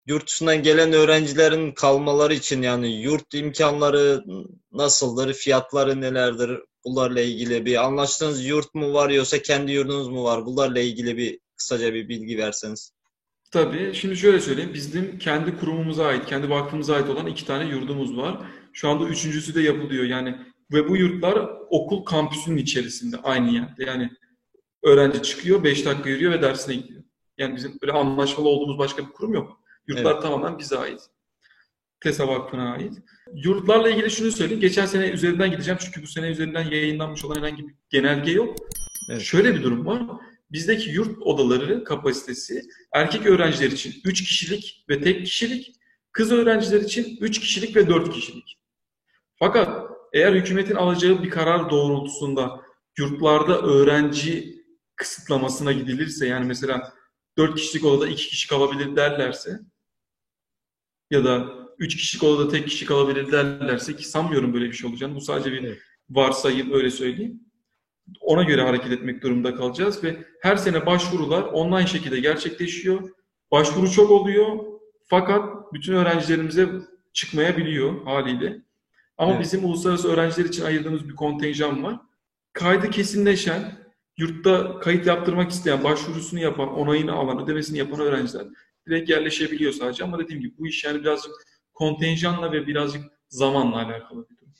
yurt dışından gelen öğrencilerin kalmaları için yani yurt imkanları nasıldır, fiyatları nelerdir? Bunlarla ilgili bir anlaştığınız yurt mu var yoksa kendi yurdunuz mu var? Bunlarla ilgili bir kısaca bir bilgi verseniz. Tabii. Şimdi şöyle söyleyeyim. Bizim kendi kurumumuza ait, kendi vakfımıza ait olan iki tane yurdumuz var. Şu anda üçüncüsü de yapılıyor. Yani ve bu yurtlar okul kampüsünün içerisinde aynı yerde. Yani öğrenci çıkıyor, 5 dakika yürüyor ve dersine gidiyor. Yani bizim böyle anlaşmalı olduğumuz başka bir kurum yok. Evet, Yurtlar tamamen bize ait. TESA Vakfı'na ait. Yurtlarla ilgili şunu söyleyeyim. Geçen sene üzerinden gideceğim çünkü bu sene üzerinden yayınlanmış olan herhangi bir genelge yok. evet, Şöyle bir durum var. Bizdeki yurt odaları kapasitesi erkek öğrenciler için 3 kişilik ve tek kişilik, kız öğrenciler için 3 kişilik ve 4 kişilik. Fakat eğer hükümetin alacağı bir karar doğrultusunda yurtlarda öğrenci kısıtlamasına gidilirse, yani mesela 4 kişilik odada 2 kişi kalabilir derlerse ya da 3 kişilik odada tek kişi kalabilir derlerse, ki sanmıyorum böyle bir şey olacağını, bu sadece bir evet, varsayım, öyle söyleyeyim. Ona göre hareket etmek durumunda kalacağız ve her sene başvurular online şekilde gerçekleşiyor. Başvuru çok oluyor fakat bütün öğrencilerimize çıkmayabiliyor haliyle. Ama evet. bizim uluslararası öğrenciler için ayırdığımız bir kontenjan var. Kaydı kesinleşen, yurtta kayıt yaptırmak isteyen, başvurusunu yapan, onayını alan, ödemesini yapan öğrenciler direkt yerleşebiliyor sadece. Ama dediğim gibi bu iş yani birazcık kontenjanla ve birazcık zamanla alakalı bir durum.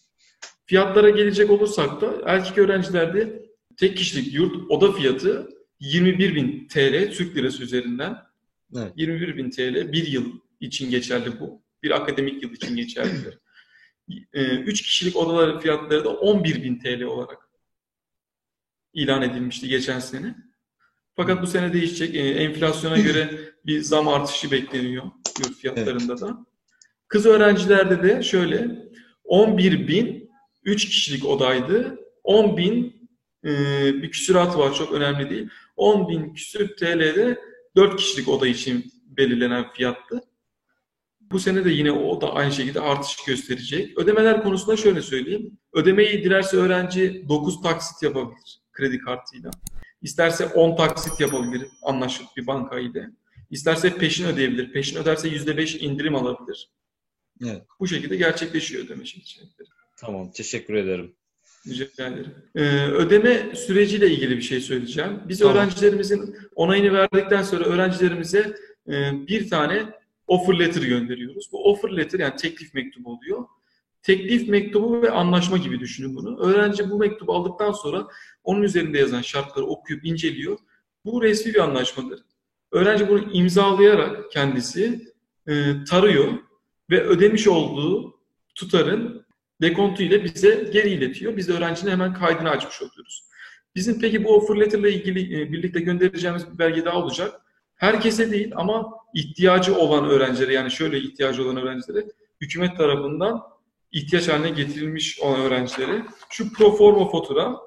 Fiyatlara gelecek olursak da erkek öğrencilerde tek kişilik yurt oda fiyatı 21.000 TL Türk lirası üzerinden. Evet. 21.000 TL bir yıl için geçerli bu. Bir akademik yıl için geçerlidir. 3 kişilik odaların fiyatları da 11.000 TL olarak ilan edilmişti geçen sene. Fakat bu sene değişecek. Enflasyona göre bir zam artışı bekleniyor yurt Evet. fiyatlarında da. Kız öğrencilerde de şöyle 11.000 3 kişilik odaydı. 10.000 bir küsurat var, çok önemli değil. 10.000 küsür TL'de 4 kişilik oda için belirlenen fiyattı. Bu sene de yine o da aynı şekilde artış gösterecek. Ödemeler konusunda şöyle söyleyeyim. Ödemeyi dilerse öğrenci 9 taksit yapabilir kredi kartıyla. İsterse 10 taksit yapabilir anlaşıp bir banka ile. İsterse peşin ödeyebilir. Peşin öderse %5 indirim alabilir. Evet. Bu şekilde gerçekleşiyor ödeme şekilleri. Tamam. Teşekkür ederim. Rica ederim. Ödeme süreciyle ilgili bir şey söyleyeceğim. Biz Tamam. öğrencilerimizin onayını verdikten sonra öğrencilerimize bir tane offer letter gönderiyoruz. Bu offer letter yani teklif mektubu oluyor. Teklif mektubu ve anlaşma gibi düşünün bunu. Öğrenci bu mektubu aldıktan sonra onun üzerinde yazan şartları okuyup inceliyor. Bu resmi bir anlaşmadır. Öğrenci bunu imzalayarak kendisi tarıyor ve ödemiş olduğu tutarın dekontu ile bize geri iletiyor. Biz de öğrencinin hemen kaydını açmış oluyoruz. Bizim peki bu offer letter ile ilgili birlikte göndereceğimiz bir belge daha olacak. Herkese değil ama ihtiyacı olan öğrencilere, yani şöyle ihtiyacı olan öğrencilere, hükümet tarafından ihtiyaç haline getirilmiş olan öğrencilere şu proforma fatura,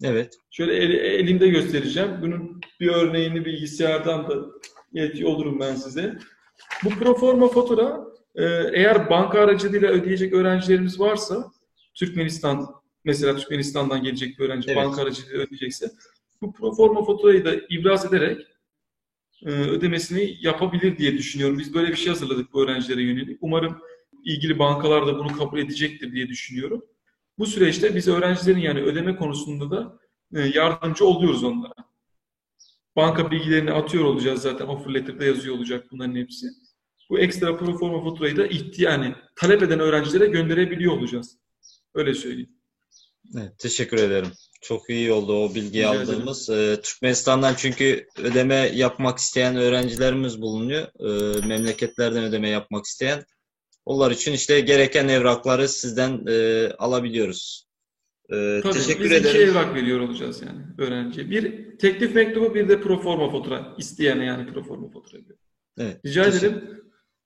Evet. şöyle elimde göstereceğim. Bunun bir örneğini bilgisayardan da iletiyor olurum ben size. Bu proforma fatura eğer banka aracılığıyla ödeyecek öğrencilerimiz varsa, Türkmenistan, mesela Türkmenistan'dan gelecek bir öğrenci banka Evet. aracılığıyla ödeyecekse, bu proforma faturayı da ibraz ederek ödemesini yapabilir diye düşünüyorum. Biz böyle bir şey hazırladık bu öğrencilere yönelik. Umarım ilgili bankalar da bunu kabul edecektir diye düşünüyorum. Bu süreçte biz öğrencilerin yani ödeme konusunda da yardımcı oluyoruz onlara. Banka bilgilerini atıyor olacağız zaten. Offer letter'da yazıyor olacak bunların hepsi. Bu ekstra proforma faturayı da yani talep eden öğrencilere gönderebiliyor olacağız. Öyle söyleyeyim. Evet. Teşekkür ederim. Çok iyi oldu o bilgiyi Rica ederim. aldığımız. Türkmenistan'dan çünkü ödeme yapmak isteyen öğrencilerimiz bulunuyor. Memleketlerden ödeme yapmak isteyen. Onlar için işte gereken evrakları sizden alabiliyoruz. Tabii Teşekkür biz iki ederim. evrak veriyor olacağız yani öğrenciye. Bir teklif mektubu, bir de proforma fatura. İsteyene yani proforma fatura diyor. Evet. Rica ederim.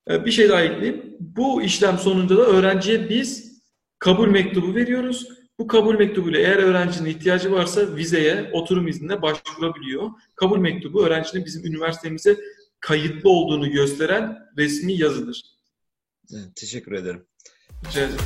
Bir şey daha ekleyeyim. Bu işlem sonunda da öğrenciye biz kabul mektubu veriyoruz. Bu kabul mektubuyla eğer öğrencinin ihtiyacı varsa vizeye, oturum iznine başvurabiliyor. Kabul mektubu öğrencinin bizim üniversitemize kayıtlı olduğunu gösteren resmi yazıdır. Evet, teşekkür ederim. Rica ederim.